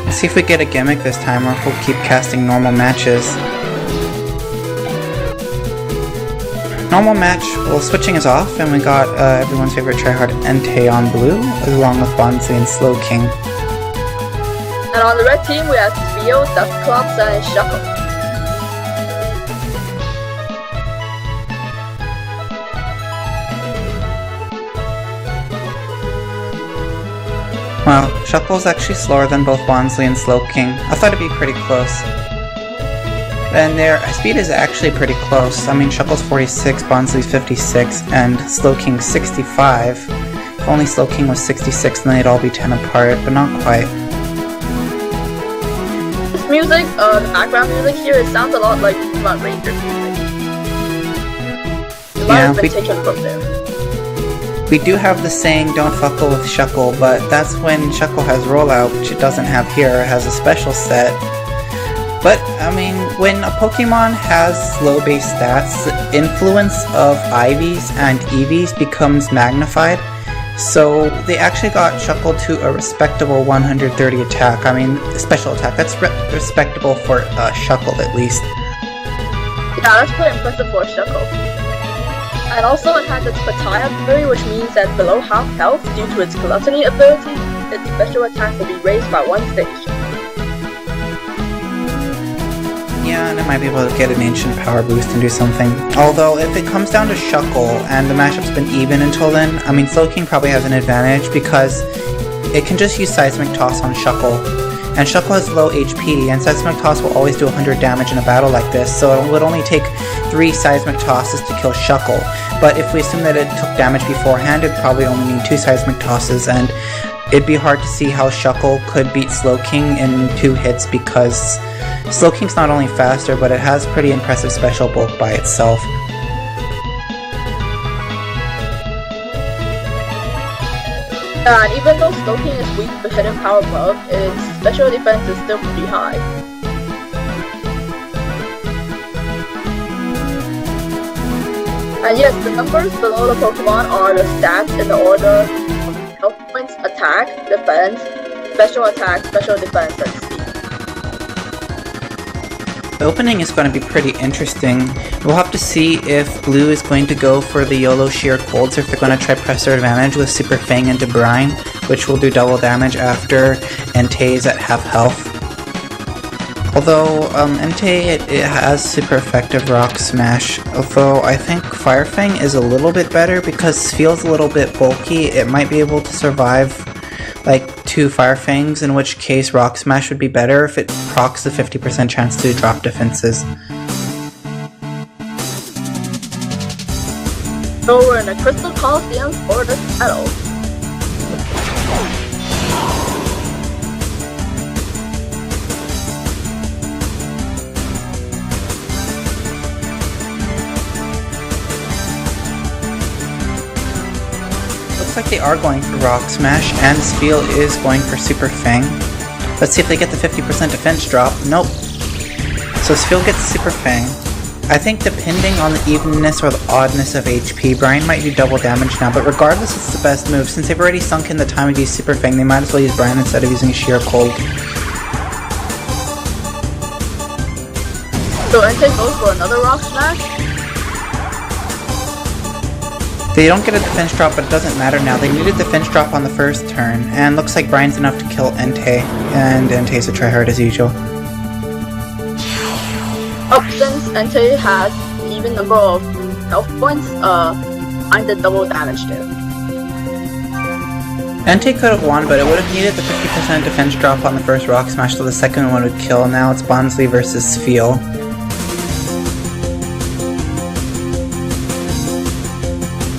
Let's see if we get a gimmick this time, or if we'll keep casting normal matches. Normal match, well, switching is off, and we got everyone's favorite tryhard Entei on blue, along with Bonsly and Slowking. And on the red team, we have Spheal, Dusclops, and Shuckle. Well, Shuckle's actually slower than both Bonsly and Slowking. I thought it'd be pretty close. And their speed is actually pretty close. I mean, Shuckle's 46, Bonsly's 56, and Slowking's 65. If only Slowking was 66, then they'd all be 10 apart, but not quite. This music, the background music here, it sounds a lot like Pokemon Rangers music. It might have been taken from there. We do have the saying, don't fuckle with Shuckle, but that's when Shuckle has rollout, which it doesn't have here. It has a special set. But, I mean, when a Pokemon has slow-based stats, the influence of IVs and EVs becomes magnified. So they actually got Shuckle to a respectable 130 attack. I mean, special attack. That's respectable for Shuckle, at least. Yeah, that's pretty impressive for Shuckle. And also it has its Pataya ability, which means that below half health, due to its gluttony ability, its special attack will be raised by 1 stage. Yeah, and it might be able to get an ancient power boost and do something. Although, if it comes down to Shuckle, and the matchup's been even until then, I mean, Slowking probably has an advantage because it can just use Seismic Toss on Shuckle. And Shuckle has low HP, and Seismic Toss will always do 100 damage in a battle like this, so it would only take 3 Seismic Tosses to kill Shuckle. But if we assume that it took damage beforehand, it'd probably only need 2 Seismic Tosses, and it'd be hard to see how Shuckle could beat Slowking in 2 hits because Slowking's not only faster, but it has pretty impressive special bulk by itself. And even though Slowking is weak to hidden power above, its special defense is still pretty high. And yes, the numbers below the Pokemon are the stats in the order of health points, attack, defense, special attack, special defense, and speed. The opening is going to be pretty interesting. We'll have to see if Blue is going to go for the YOLO Sheer Colds, or if they're going to try Presser Advantage with Super Fang into Brine, which will do double damage after Entei is at half health. Although, Entei, it has super effective Rock Smash, although I think Fire Fang is a little bit better because Spheal's a little bit bulky. It might be able to survive like 2 Fire Fangs, in which case Rock Smash would be better if it procs the 50% chance to drop defenses. So we're in the Crystal Coliseum for this battle. Looks like they are going for Rock Smash, and Spheal is going for Super Fang. Let's see if they get the 50% defense drop. Nope. So Spheal gets Super Fang. I think depending on the evenness or the oddness of HP, Brine might do double damage now, but regardless, it's the best move. Since they've already sunk in the time to use Super Fang, they might as well use Brine instead of using Sheer Cold. So Entei goes for another Rock Smash? They don't get a defense drop, but it doesn't matter now. They needed defense drop on the first turn, and looks like Brine's enough to kill Entei, and Entei's a tryhard as usual. Since Entei has an even number of health points, I did double damage there. Entei could have won, but it would have needed the 50% defense drop on the first Rock Smash, so the second one would kill. Now it's Bonsly versus Spheal.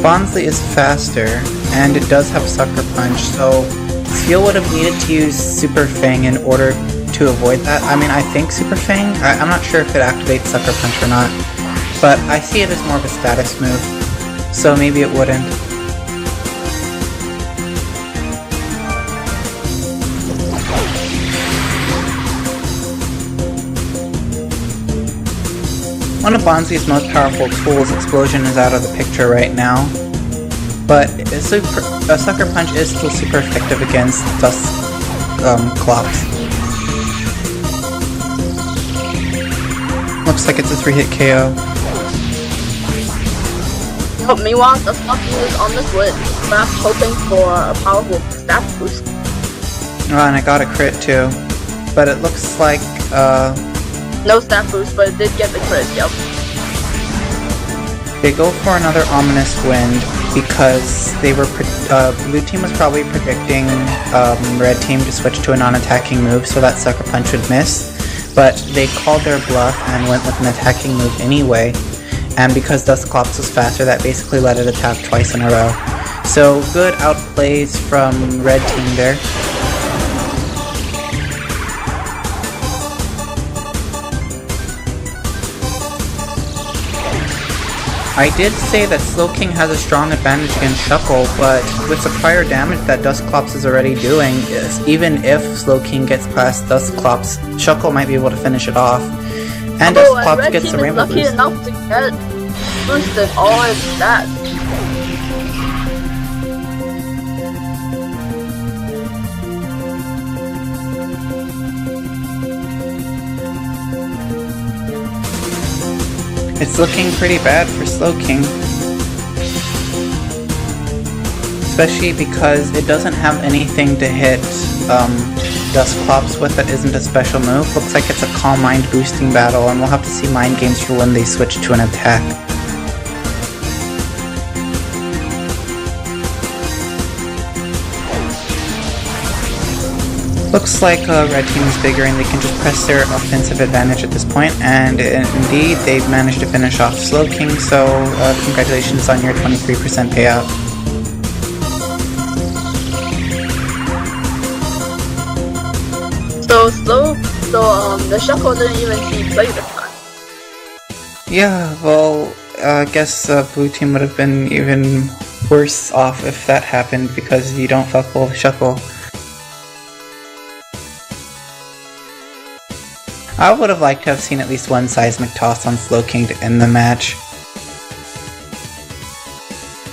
Bonsly is faster, and it does have Sucker Punch, so Spheal would have needed to use Super Fang in order to avoid that. I mean, I think Super Fang, I'm not sure if it activates Sucker Punch or not, but I see it as more of a status move, so maybe it wouldn't. One of Bonsly's most powerful tools, Explosion, is out of the picture right now, but Sucker Punch is still super effective against Dusclops. Looks like it's a 3-hit KO. But meanwhile, Dusclops is on this win, perhaps hoping for a powerful stat boost. Oh, and I got a crit too. But it looks like, no stat boost, but it did get the crit, yep. They go for another ominous wind because they were blue team was probably predicting red team to switch to a non-attacking move so that Sucker Punch would miss, but they called their bluff and went with an attacking move anyway, and because Dusclops was faster, that basically let it attack twice in a row. So good outplays from red team there. I did say that Slowking has a strong advantage against Shuckle, but with the prior damage that Dusclops is already doing, even if Slowking gets past Dusclops, Shuckle might be able to finish it off. And Dusclops gets the Rainbow Boost. Lucky enough to get boosted all his stats. It's looking pretty bad for Slowking. Especially because it doesn't have anything to hit Dusclops with that isn't a special move. Looks like it's a Calm Mind boosting battle, and we'll have to see Mind Games for when they switch to an attack. Looks like red team is bigger and they can just press their offensive advantage at this point, and indeed they've managed to finish off Slowking, so congratulations on your 23% payout. So the Shuckle didn't even see play this time. Yeah, well, I guess blue team would have been even worse off if that happened because you don't fuck with Shuckle. I would have liked to have seen at least one seismic toss on Slowking to end the match.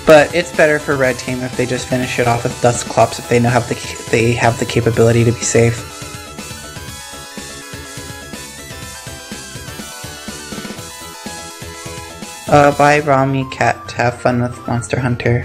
But it's better for red team if they just finish it off with Dusclops if they have the capability to be safe. Bye Rami Cat, have fun with Monster Hunter.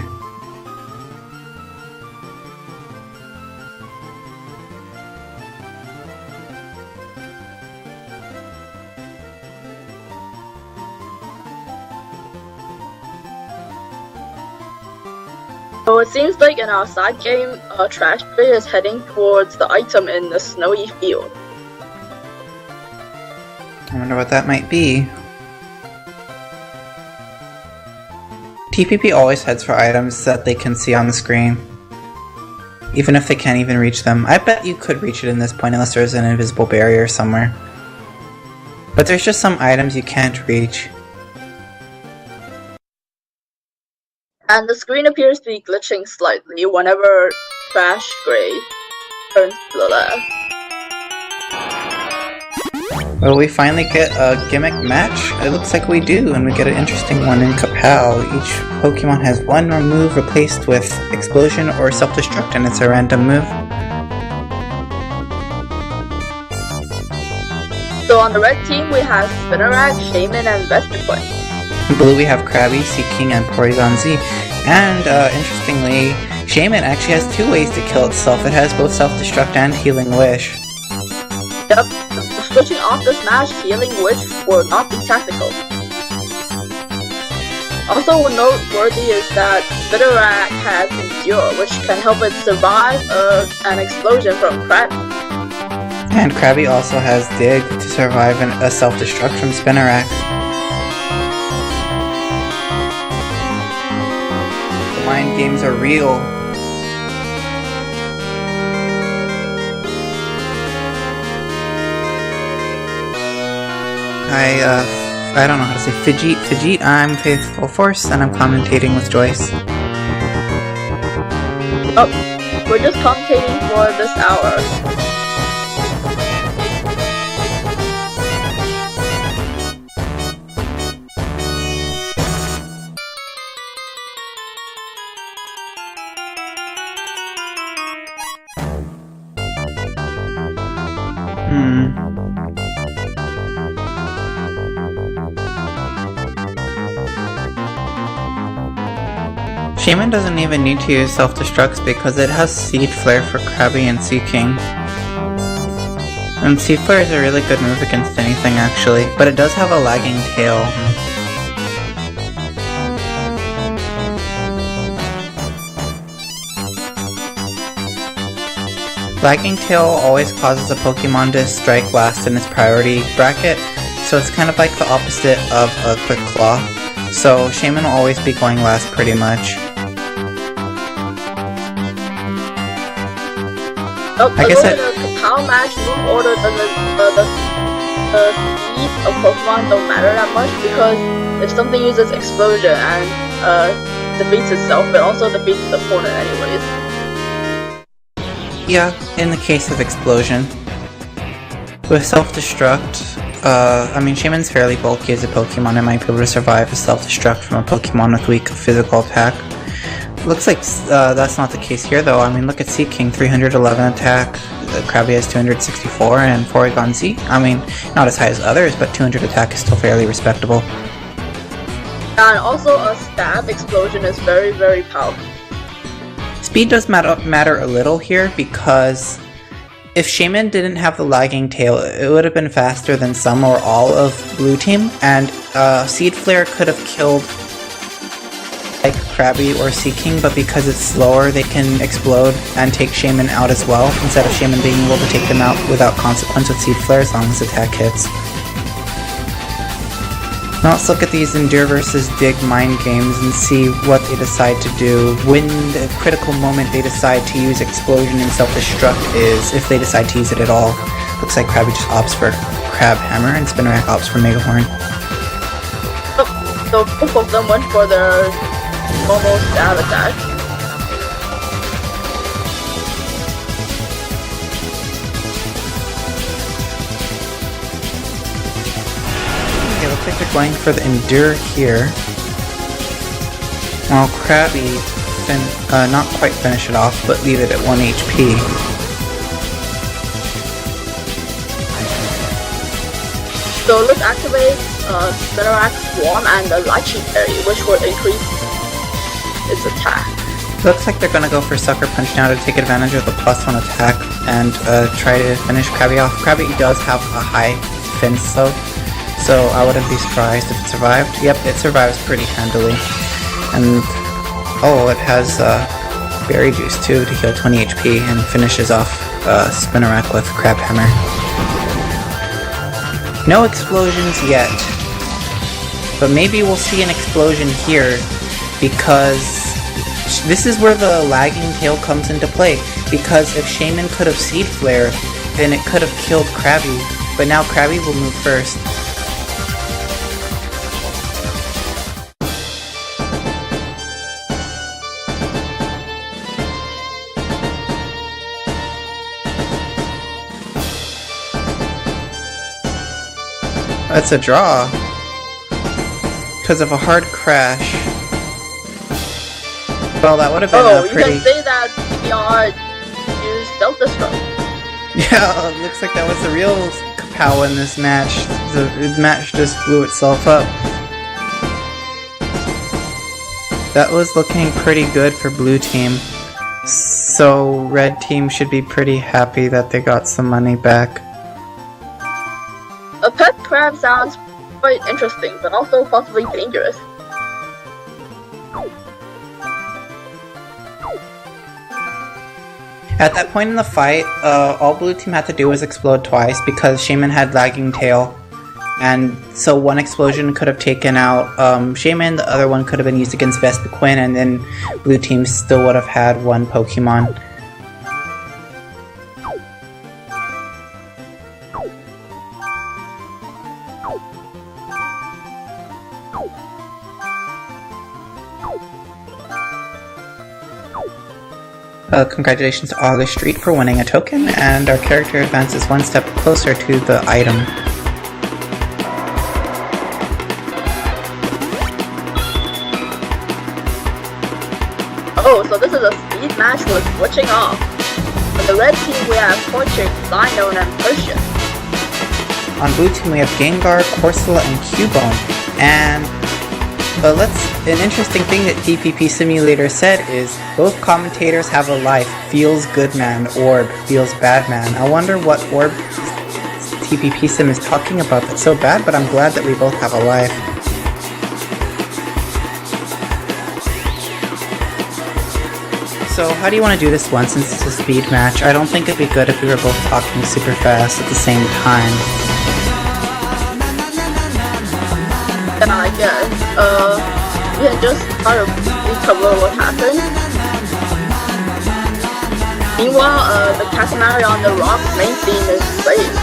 So it seems like in our side game, Trash Player is heading towards the item in the snowy field. I wonder what that might be. TPP always heads for items that they can see on the screen, even if they can't even reach them. I bet you could reach it in this point unless there's an invisible barrier somewhere. But there's just some items you can't reach. And the screen appears to be glitching slightly whenever Trash Gray turns to the left. Will we finally get a gimmick match? It looks like we do, and we get an interesting one in Kapow. Each Pokemon has one move replaced with Explosion or Self-Destruct, and it's a random move. So on the red team we have Spinarak, Shaymin, and Vespiquen. In blue we have Krabby, Seaking, and Porygon-Z. And interestingly, Shaymin actually has two ways to kill itself. It has both Self-Destruct and Healing Wish. Yep, switching off this match, Healing Wish will not be tactical. Also noteworthy is that Spinarak has Endure, which can help it survive an explosion from Krabby. And Krabby also has Dig to survive a Self-Destruct from Spinarak. The mind games are real. I don't know how to say Fidget, I'm Faithful Force, and I'm commentating with Joyce. Oh, we're just commentating for this hour. Shaymin doesn't even need to use self-destructs because it has Seed Flare for Krabby and Seaking. And Seed Flare is a really good move against anything actually, but it does have a lagging tail. Lagging tail always causes a Pokemon to strike last in its priority bracket, so it's kind of like the opposite of a Quick Claw. So Shaymin will always be going last pretty much. I guess the power match move order the speed of Pokemon don't matter that much, because if something uses Explosion and defeats itself, it also defeats the opponent anyways. Yeah, in the case of Explosion. With Self-Destruct, I mean, Shaymin's fairly bulky as a Pokemon and might be able to survive a Self-Destruct from a Pokemon with weak physical attack. Looks like that's not the case here though. I mean, look at Seaking, 311 attack, Krabby has 264, and Porygon-Z, I mean, not as high as others, but 200 attack is still fairly respectable. And also a Stab Explosion is very, very powerful. Speed does matter a little here, because if Shaymin didn't have the lagging tail, it would have been faster than some or all of Blue Team, and Seed Flare could have killed like Krabby or Seaking, but because it's slower, they can explode and take Shaymin out as well, instead of Shaymin being able to take them out without consequence with Seed Flare as long as attack hits. Now let's look at these Endure versus Dig mind games and see what they decide to do when the critical moment they decide to use Explosion and Self-Destruct is, if they decide to use it at all. Looks like Krabby just opts for Crab Hammer and Spinarak opts for Mega Horn. So both of them went for their normal stab attack. Looks like they're going for the Endure here. While Krabby not quite finish it off, but leave it at 1 HP. So let's activate Spinarak Swarm and the Lychee Berry, which will increase its attack. Looks like they're gonna go for Sucker Punch now to take advantage of the +1 attack and try to finish Krabby off. Krabby does have a high fence though, so I wouldn't be surprised if it survived. Yep, it survives pretty handily. And oh, it has Berry Juice too to heal 20 HP and finishes off Spinarak with Crab Hammer. No explosions yet, but maybe we'll see an explosion here, because this is where the lagging tail comes into play, because if Shaymin could have Seed Flare, then it could have killed Krabby, but now Krabby will move first. That's a draw because of a hard crash. Well, that would have been a pretty... you can say that CBR used self-destruct. Yeah, it looks like that was the real kapow in this match. The match just blew itself up. That was looking pretty good for Blue Team. So Red Team should be pretty happy that they got some money back. A pet crab sounds quite interesting, but also possibly dangerous. At that point in the fight, all Blue Team had to do was explode twice because Shaymin had lagging tail. And so one explosion could have taken out Shaymin, the other one could have been used against Vespiquen, and then Blue Team still would have had one Pokemon. Congratulations to August Street for winning a token, and our character advances one step closer to the item. Oh, so this is a speed match with switching off. On the red team we have Torchic, Linoone, and Persian. On blue team we have Gengar, Corsola, and Cubone. And let's an interesting thing that TPP Simulator said is both commentators have a life. Feels good man, Orb. Feels bad man. I wonder what Orb TPP Sim is talking about that's so bad, but I'm glad that we both have a life. So how do you want to do this one since it's a speed match? I don't think it'd be good if we were both talking super fast at the same time. Yeah, I guess. We can just try to recover what happened. Meanwhile, the Catamari on the rock main theme is safe.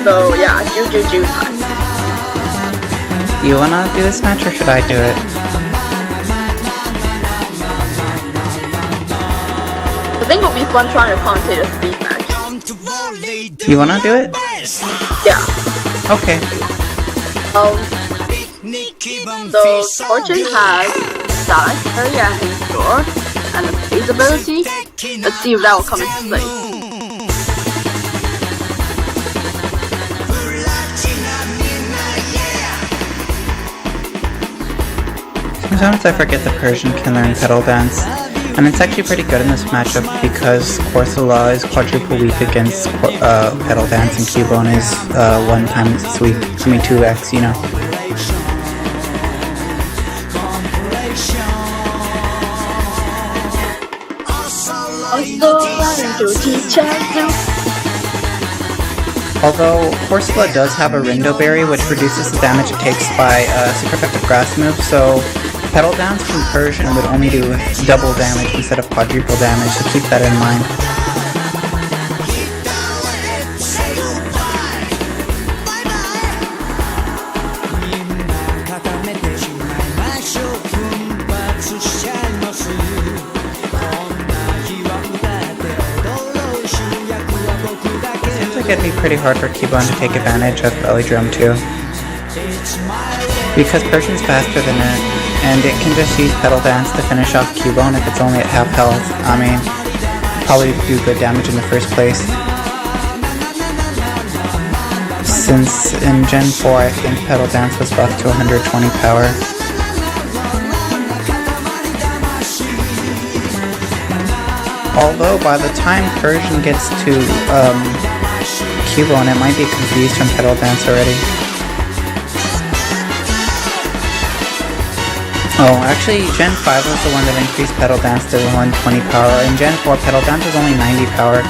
So yeah, Ju time. Do you wanna do this match or should I do it? I think it'll be fun trying to commentate a speed match. You wanna do it? Yeah. Okay. So Torchic has Silent Parry at his door and a phase ability. Let's see if that will come into play. Sometimes I forget the Persian can learn Petal Dance. And it's actually pretty good in this matchup because Corsola is quadruple weak against Petal Dance and Cubone is 1 times its weak. I mean 2x, you know. Although Corsola does have a Rindo Berry which reduces the damage it takes by super effective grass move, so Petal Dance from Persian would only do double damage instead of quadruple damage, so keep that in mind. Seems like it'd be pretty hard for Cubone to take advantage of Belly Drum too, because Persian's faster than it. And it can just use Petal Dance to finish off Cubone if it's only at half health. I mean, probably do good damage in the first place. Since in Gen 4 I think Petal Dance was buffed to 120 power. Although by the time Persian gets to Cubone, it might be confused from Petal Dance already. Oh, actually, Gen 5 was the one that increased Petal Dance to 120 power. In Gen 4, Petal Dance was only 90 power.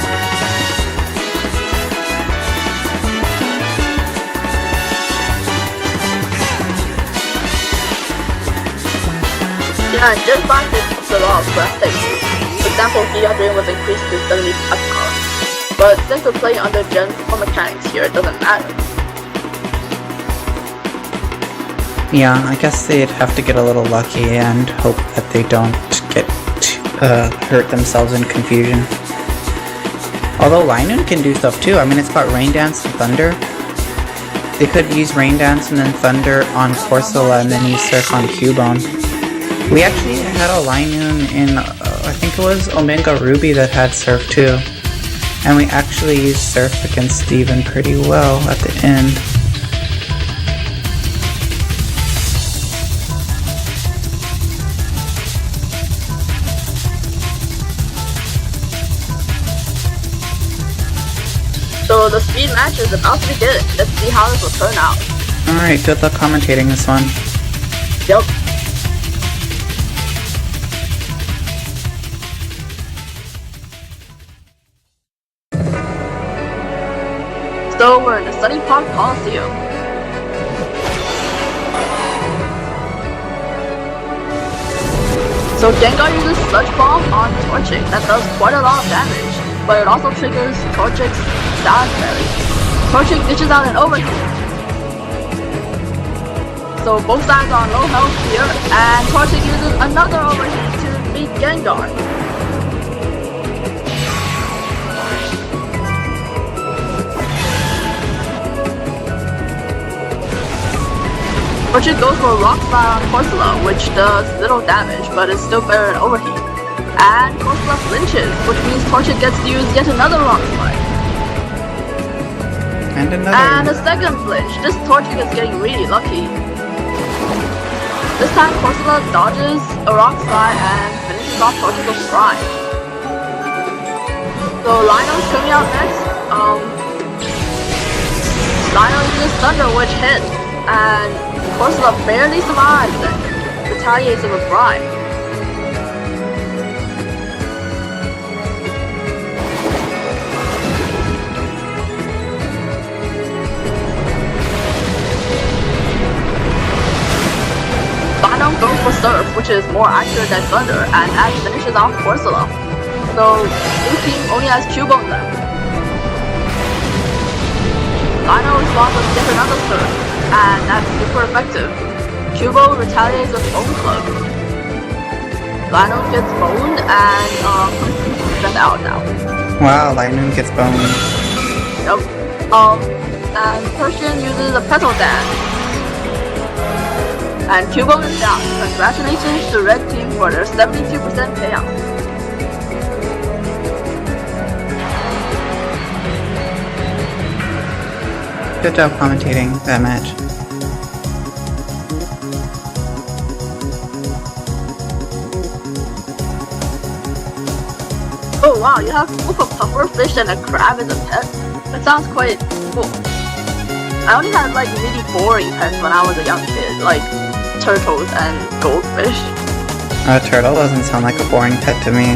Yeah, Gen 5 did a lot of breathtaking. For example, Giga Drain was increased to 75 power. But since we're playing under Gen 4 mechanics here, it doesn't matter. Yeah, I guess they'd have to get a little lucky and hope that they don't get hurt themselves in confusion. Although Linoone can do stuff too. I mean, it's got Rain Dance and Thunder. They could use Rain Dance and then Thunder on Corsola and then use Surf on Cubone. We actually had a Linoone in, I think it was Omega Ruby that had Surf too. And we actually used Surf against Steven pretty well at the end. So the speed match is about to begin. Let's see how this will turn out. Alright, good luck commentating this one. Yep. So we're in the Sunny Park Coliseum. So Gengar uses Sludge Bomb on Torchic. That does quite a lot of damage, but it also triggers Torchic's Silent Parry. Torchic dishes out an overheat. So both sides are on low health here, and Torchic uses another overheat to beat Gengar. Torchic goes for Rock Slide on Corsola, which does little damage, but is still better than overheat. And Corsola flinches, which means Torchic gets to use yet another Rock Slide. And another. And a second flinch. This Torchic is getting really lucky. This time, Corsola dodges a rock slide and finishes off Torchic's Fry. So Lino's coming out next. Lino uses Thunder, which hits, and Corsola barely survives and retaliates with a Fry. Lino goes for Surf, which is more accurate than Thunder, and that finishes off Corsola. So, Blue Team only has Cubone left. Lino responds with yet another Surf, and that's super effective. Cubone retaliates with Bone Club. Lino gets boned and sent out now. Wow, Linoone gets boned. Yep. And Persian uses a Petal Dance. And Cubone is down. Congratulations to Red Team for their 72% payout. Good job commentating that match. Oh wow, you have both a pufferfish and a crab as a pet? That sounds quite cool. I only had like really boring pets when I was a young kid, like turtles and goldfish. A turtle doesn't sound like a boring pet to me.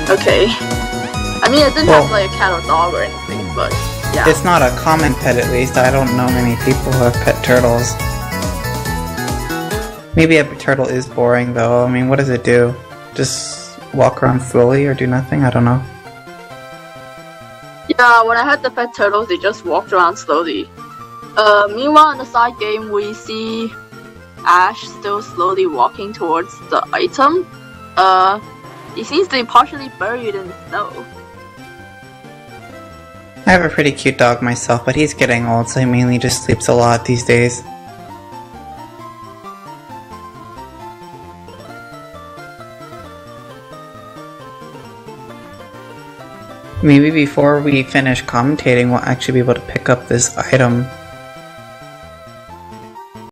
Okay. I mean, it didn't have like a cat or dog or anything, but yeah. It's not a common pet at least. I don't know many people who have pet turtles. Maybe a turtle is boring though. I mean, what does it do? Just walk around slowly or do nothing? I don't know. Yeah, when I had the pet turtles, they just walked around slowly. Meanwhile, in the side game, we see Ash still slowly walking towards the item. He seems to be partially buried in snow. I have a pretty cute dog myself, but he's getting old, so he mainly just sleeps a lot these days. Maybe before we finish commentating, we'll actually be able to pick up this item.